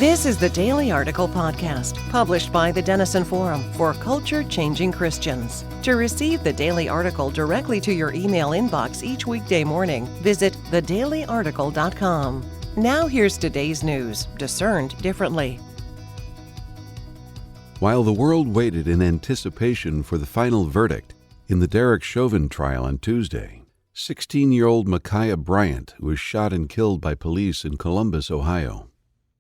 This is the Daily Article Podcast, published by the Denison Forum for culture-changing Christians. To receive the Daily Article directly to your email inbox each weekday morning, visit thedailyarticle.com. Now here's today's news, discerned differently. While the world waited in anticipation for the final verdict in the Derek Chauvin trial on Tuesday, 16-year-old Ma'Khia Bryant was shot and killed by police in Columbus, Ohio.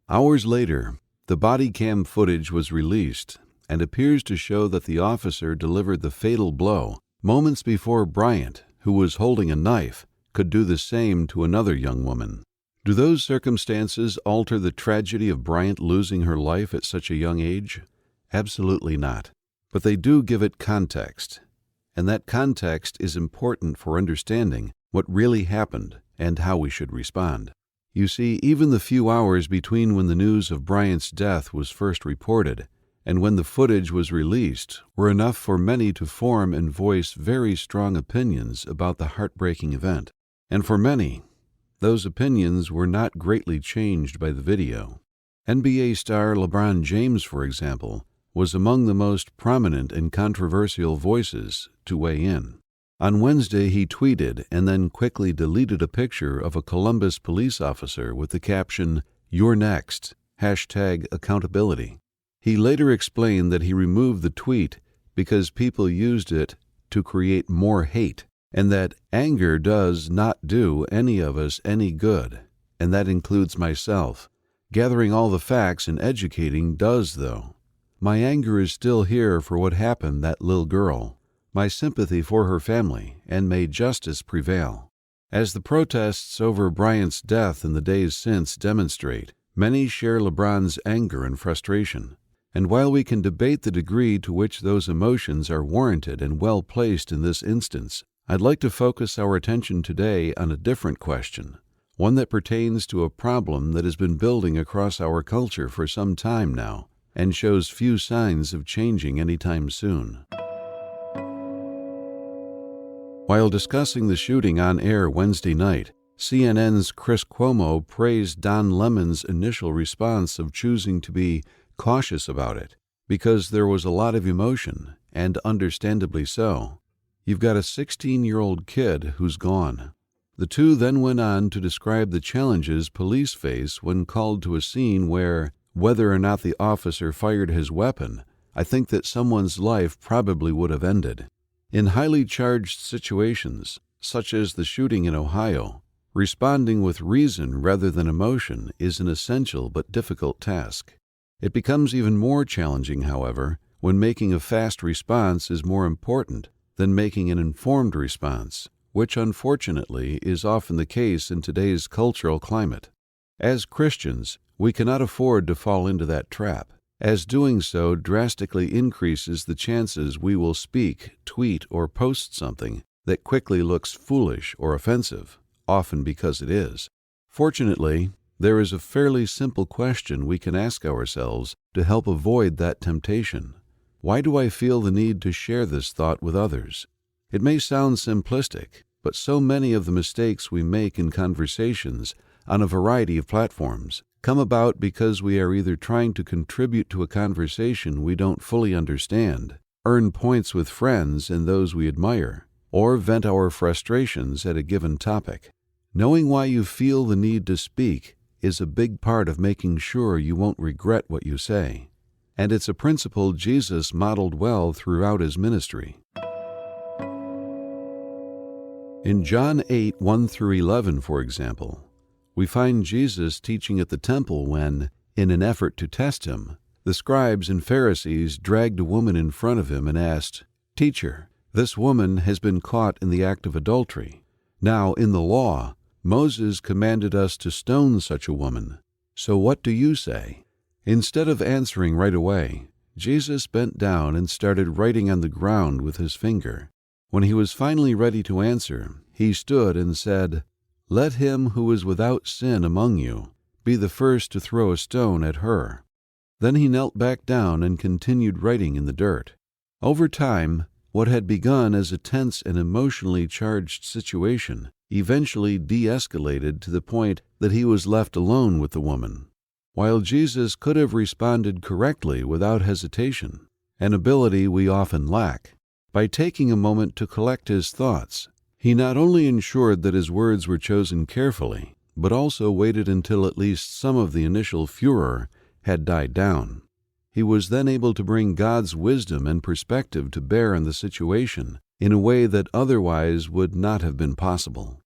Hours later, the body cam footage was released and appears to show that the officer delivered the fatal blow moments before Bryant, who was holding a knife, could do the same to another young woman. Do those circumstances alter the tragedy of Bryant losing her life at such a young age? Absolutely not. But they do give it context, and that context is important for understanding what really happened and how we should respond. You see, even the few hours between when the news of Bryant's death was first reported and when the footage was released were enough for many to form and voice very strong opinions about the heartbreaking event. And for many, those opinions were not greatly changed by the video. NBA star LeBron James, for example, was among the most prominent and controversial voices to weigh in. On Wednesday, he tweeted and then quickly deleted a picture of a Columbus police officer with the caption, "You're next, #accountability." He later explained that he removed the tweet because people used it to create more hate, and that anger does not do any of us any good, and that includes myself. Gathering all the facts and educating does, though. My anger is still here for what happened that little girl. My sympathy for her family, and may justice prevail. As the protests over Bryant's death in the days since demonstrate, many share LeBron's anger and frustration. And while we can debate the degree to which those emotions are warranted and well placed in this instance, I'd like to focus our attention today on a different question, one that pertains to a problem that has been building across our culture for some time now, and shows few signs of changing anytime soon. While discussing the shooting on air Wednesday night, CNN's Chris Cuomo praised Don Lemon's initial response of choosing to be cautious about it, because there was a lot of emotion, and understandably so. You've got a 16-year-old kid who's gone. The two then went on to describe the challenges police face when called to a scene where, whether or not the officer fired his weapon, I think that someone's life probably would have ended. In highly charged situations, such as the shooting in Ohio, responding with reason rather than emotion is an essential but difficult task. It becomes even more challenging, however, when making a fast response is more important than making an informed response, which unfortunately is often the case in today's cultural climate. As Christians, we cannot afford to fall into that trap, as doing so drastically increases the chances we will speak, tweet, or post something that quickly looks foolish or offensive, often because it is. Fortunately, there is a fairly simple question we can ask ourselves to help avoid that temptation. Why do I feel the need to share this thought with others? It may sound simplistic, but so many of the mistakes we make in conversations on a variety of platforms come about because we are either trying to contribute to a conversation we don't fully understand, earn points with friends and those we admire, or vent our frustrations at a given topic. Knowing why you feel the need to speak is a big part of making sure you won't regret what you say. And it's a principle Jesus modeled well throughout his ministry. In John 8, 1-11, for example, we find Jesus teaching at the temple when, in an effort to test him, the scribes and Pharisees dragged a woman in front of him and asked, "Teacher, this woman has been caught in the act of adultery. Now, in the law, Moses commanded us to stone such a woman. So what do you say?" Instead of answering right away, Jesus bent down and started writing on the ground with his finger. When he was finally ready to answer, he stood and said, "Let him who is without sin among you be the first to throw a stone at her." Then he knelt back down and continued writing in the dirt. Over time, what had begun as a tense and emotionally charged situation eventually de-escalated to the point that he was left alone with the woman. while Jesus could have responded correctly without hesitation, an ability we often lack. By taking a moment to collect his thoughts, he not only ensured that his words were chosen carefully, but also waited until at least some of the initial furor had died down. He was then able to bring God's wisdom and perspective to bear on the situation in a way that otherwise would not have been possible.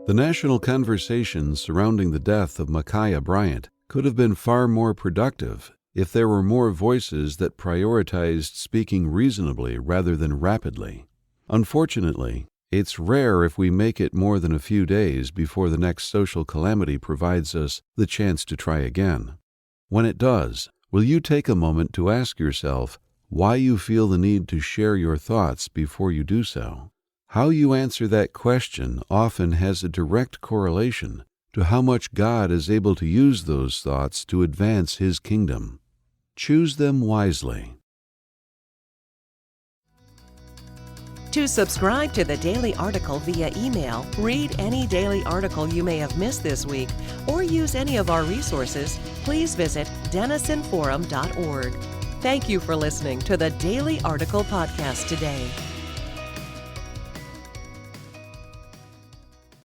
The national conversation surrounding the death of Ma'Khia Bryant could have been far more productive if there were more voices that prioritized speaking reasonably rather than rapidly. Unfortunately, it's rare if we make it more than a few days before the next social calamity provides us the chance to try again. When it does, will you take a moment to ask yourself why you feel the need to share your thoughts before you do so? How you answer that question often has a direct correlation to how much God is able to use those thoughts to advance His kingdom. Choose them wisely. To subscribe to the Daily Article via email, read any daily article you may have missed this week, or use any of our resources, please visit denisonforum.org. Thank you for listening to the Daily Article Podcast today.